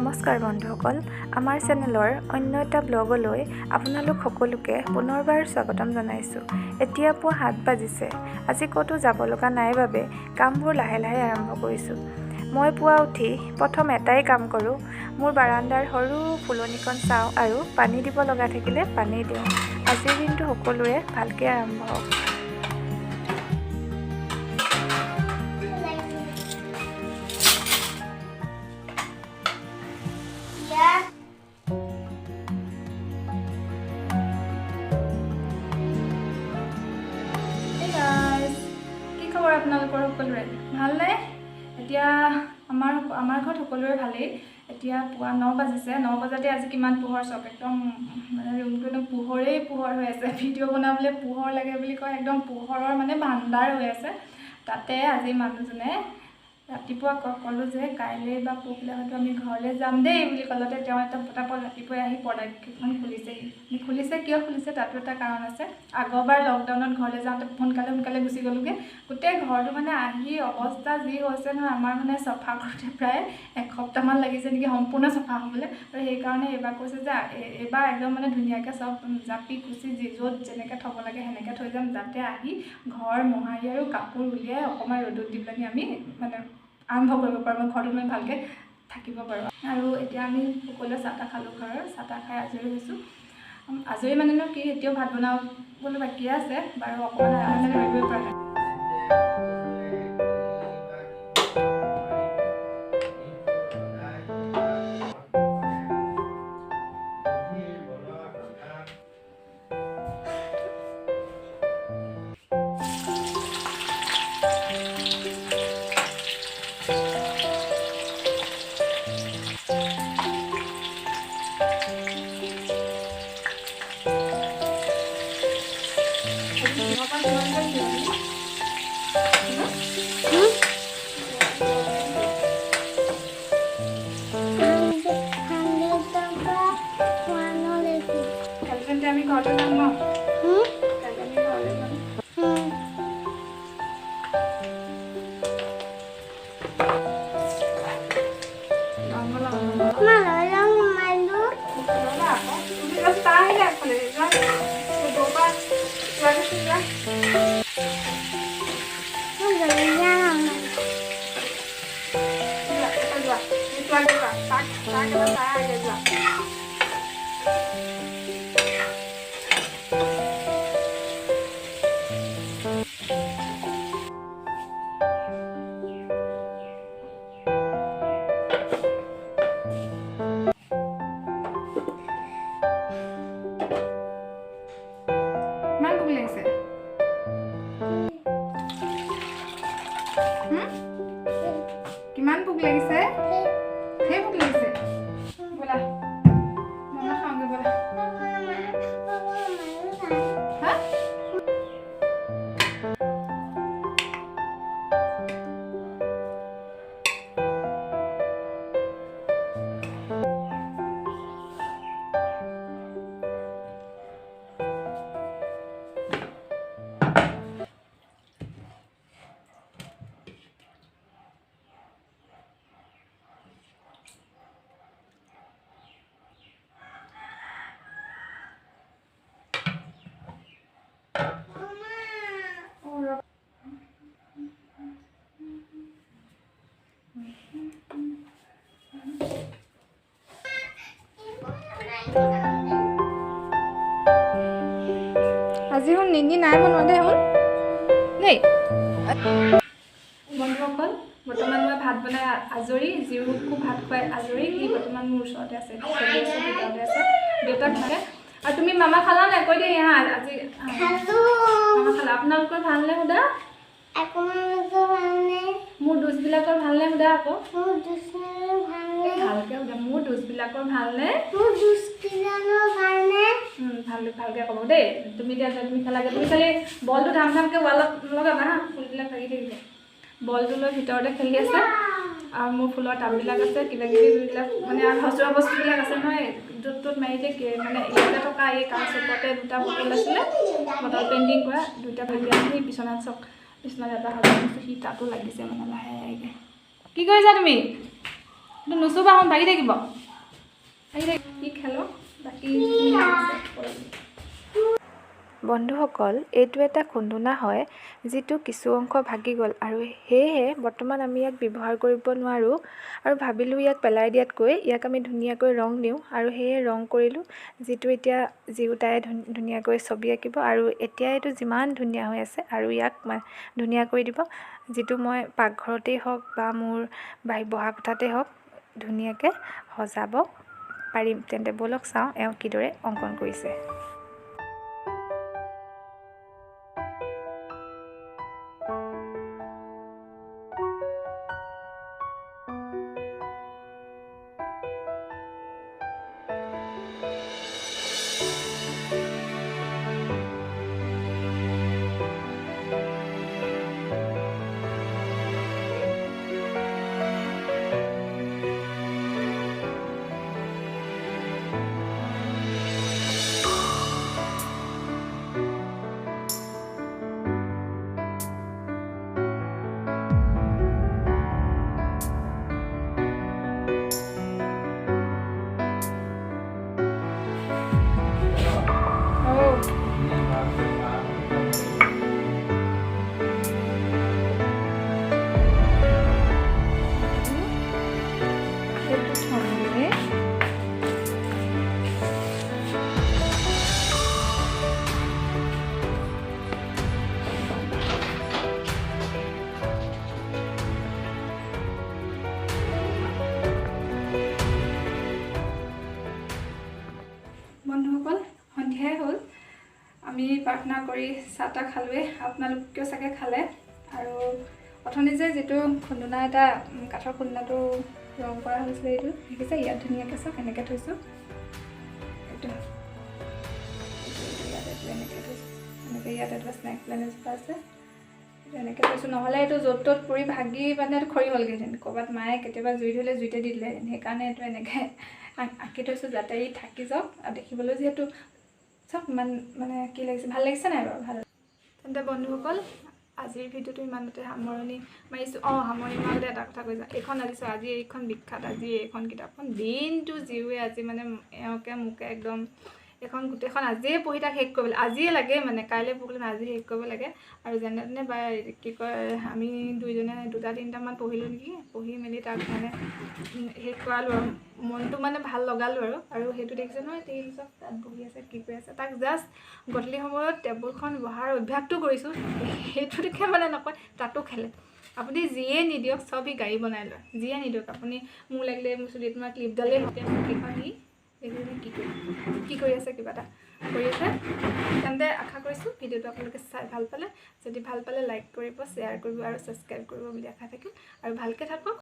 নমস্কাৰ বন্ধুসকল, আমাৰ চেনেলৰ অন্য এটা ব্লগলৈ আপোনালোক সকলোকে পুনৰবাৰ স্বাগতম জনাইছোঁ। এতিয়া পুৱা 7 বাজিছে। আজি ক'তো যাব লগা নাই বাবে কামবোৰ লাহে লাহে আৰম্ভ কৰিছোঁ। মই পুৱা উঠি প্ৰথম এটাই কাম কৰোঁ, মোৰ বাৰান্দাৰ সৰু ফুলনিখন চাওঁ আৰু পানী দিব লগা থাকিলে পানী দিওঁ। আজিৰ দিনটো সকলোৰে ভালকৈ আৰম্ভ হওক। আপোনালোকৰ সকলোৰে ভালনে? এতিয়া আমাৰ ঘৰত সকলোৰে ভালেই। এতিয়া পুৱা 9 বাজিছে। 9 বজাতে আজি কিমান পোহৰ চাওক, একদম মানে ৰুমটো একদম পোহৰেই পোহৰ হৈ আছে। ভিডিঅ' বনাবলৈ পোহৰ লাগে বুলি কয়, একদম পোহৰৰ মানে ভাণ্ডাৰ হৈ আছে। তাতে আজি মানুহজনে ৰাতিপুৱা ক'লোঁ যে কাইলৈ বা পৰহিলৈ হয়তো আমি ঘৰলৈ যাম দেই বুলি ক'লতে তেওঁ এটা পটাপট ৰাতিপুৱাই আহি পৰ্দাকেইখন খুলিছেহি। খুলিছে কিয় খুলিছে তাতো এটা কাৰণ আছে। আগৰবাৰ লকডাউনত ঘৰলৈ যাওঁতে সোনকালে গুচি গ'লোগৈ। গোটেই ঘৰটো মানে আহি অৱস্থা যি হৈছে নহয়, আমাৰ মানে চফা কৰোঁতে প্ৰায় এসপ্তাহমান লাগিছে নেকি সম্পূৰ্ণ চফা হ'বলৈ। আৰু সেইকাৰণে এইবাৰ কৈছে যে এইবাৰ একদম মানে ধুনীয়াকৈ চব জাপি কুচি য'ত যেনেকৈ থ'ব লাগে সেনেকৈ থৈ যাম, যাতে আহি ঘৰ মোহাৰি আৰু কাপোৰ উলিয়াই অকণমান ৰ'দত দি পেলাই আমি মানে আৰম্ভ কৰিব পাৰোঁ, ঘৰটো মানে ভালকৈ থাকিব পাৰোঁ। আৰু এতিয়া আমি সকলোৱে চাহ তাহ খালোঁ, ঘৰৰ চাহ তাহ খাই আজৰি হৈছোঁ। আজৰি মানেনো কি, এতিয়াও ভাত বনাবলৈ বাকী আছে বাৰু, অকণমান মানে ধৰিবই পৰা নাই। আমি ঘৰলৈ যাম ন? কাইলৈ আমি ঘৰলৈ যাম। কিমান ভোক লাগিছে? সেই ভোক লাগিছে, ব'লা মামা খাওঁগে ব'লা। হা? আজি শুন নিনি নাই বনোৱা দেই শুন দেই। বন্ধুসকল, বৰ্তমান মই ভাত বনাই আজৰি, জীউকো ভাত খুৱাই আজৰি। সি বৰ্তমান মোৰ ওচৰতে আছে, ভিতৰতে আছে। দেউতাক থাকে। আৰু তুমি মামা খালা নাই? কৈ দিয়া হা। আজি মামা খালা। আপোনালোকৰ ভালনে সোধা? মোৰ ডোজবিলাকৰ ভালনে সোধা আকৌ? ভালকৈ সোধা। মোৰ ডোজবিলাকৰ ভালনে? ভালকৈ ক'ব দেই। তুমি খালাগে। তুমি খালি বলটো ধামকৈ ৱালত লগাবা হা, ফুলবিলাক লাগি থাকিব। বলটো লৈ ভিতৰতে খেলি আছে। আৰু মোৰ ফুলৰ টাববিলাক আছে, কিবাকিবিবিলাক মানে আৰু সজোৱা বস্তুবিলাক আছে নহয়, য'ত ত'ত মাৰি দিয়ে। মানে ইয়াতে থকা এই কাঁচতে 2টা বটল আছিলে, বটল পেইণ্টিং কৰা 2টা ভাগি আহি বিচনাত এটা সজাই দিছোঁ। সি তাতো লাগিছে মানে লাহেকৈ। কি কৰিছা তুমি? নুচুবা হন ভাগি থাকিব কি খেলো বাকী বন্ধুসকল, এইটো এটা খুন্দুনা হয় যিটো কিছু অংশ ভাগি গ'ল আৰু সেয়েহে বৰ্তমান আমি ইয়াক ব্যৱহাৰ কৰিব নোৱাৰোঁ আৰু ভাবিলোঁ ইয়াক পেলাই দিয়াতকৈ ইয়াক আমি ধুনীয়াকৈ ৰং দিওঁ আৰু সেয়ে ৰং কৰিলোঁ, যিটো এতিয়া জীউতাই ধুনীয়াকৈ ছবি আঁকিব আৰু এতিয়া এইটো যিমান ধুনীয়া হৈ আছে আৰু ইয়াক ধুনীয়া কৰি দিব, যিটো মই পাকঘৰতেই হওক বা মোৰ বহা কোঠাতেই হওক ধুনীয়াকৈ সজাব পাৰিম। তেন্তে ব'লক চাওঁ এওঁ কিদৰে অংকন কৰিছে। বন্ধুসকল, সন্ধিয়াই হ'ল, আমি প্ৰাৰ্থনা কৰি চাহ তাহ খালোঁৱেই, আপোনালোকেও চাগে খালে। আৰু অথনি যে যিটো খুন্দুনা এটা কাঠৰ খুন্দুনাটো ৰং কৰা হৈছিলে, এইটো দেখিছে ইয়াত ধুনীয়াকৈ চাওক এনেকৈ থৈছোঁ, এইটো ইয়াত এইটো এনেকৈ থৈছোঁ, এনেকৈ ইয়াত এটা স্নেক প্লেন এজোপা আছে, এইটো এনেকৈ থৈছোঁ, নহ'লে এইটো য'ত ত'ত পৰি ভাগি মানে এইটো খৰি হ'লগৈহেঁতেন, ক'ৰবাত মায়ে কেতিয়াবা জুই ধৰিলে জুইতে দি দিলেহেঁতেন, সেইকাৰণে এইটো এনেকৈ আঁকি থৈছোঁ যাতে ই থাকি যাওক আৰু দেখিবলৈ যিহেতু চব ইমান মানে কি লাগিছে, ভাল লাগিছে নাই বাৰু? ভাল। তেন্তে বন্ধুসকল, আজিৰ ভিডিঅ'টো ইমানতে সামৰণি মাৰিছোঁ। সামৰণি মাৰোঁতে এটা কথা কৈ যাওঁ, এইখন আজিছোঁ, আজি এইখন বিখ্যাত, আজি এইখন কিতাপখন দিনটো জীৱে আজি মানে এওঁকে মোকে একদম এইখন গোটেইখন আজিয়ে পঢ়ি তাক শেষ কৰিবলৈ আজিয়ে লাগে, মানে কাইলৈ পঢ়িলে আজি শেষ কৰিব লাগে। আৰু যেনে তেনে বা কি কয় আমি দুইজনে 2-3টামান পঢ়িলোঁ নেকি, পঢ়ি মেলি তাক মানে শেষ কৰালোঁ আৰু মনটো মানে ভাল লগালোঁ আৰু সেইটো দেখিছে নহয়, চব তাত বহি আছে কি কৰি আছে, তাক জাষ্ট গধূলি সময়ত টেবুলখন বহাৰ অভ্যাসটো কৰিছোঁ, সেইটো দেখে মানে নকয়, তাতো খেলে। আপুনি যিয়ে নিদিয়ক চব সি গাড়ী বনাই লয়, যিয়ে নিদিয়ক আপুনি, মোৰ লাগিলে মোৰ চুলিত তোমাৰ ক্লিপডালেই হওক, সেইখন সি কি কৰি আছে, কিবা এটা কৰি আছে। তেন্তে আশা কৰিছোঁ ভিডিঅ'টো আপোনালোকে চাই ভাল পালে, যদি ভাল পালে লাইক কৰিব, শ্বেয়াৰ কৰিব আৰু ছাবস্ক্ৰাইব কৰিব বুলি আশা থাকিল, আৰু ভালকৈ থাকক।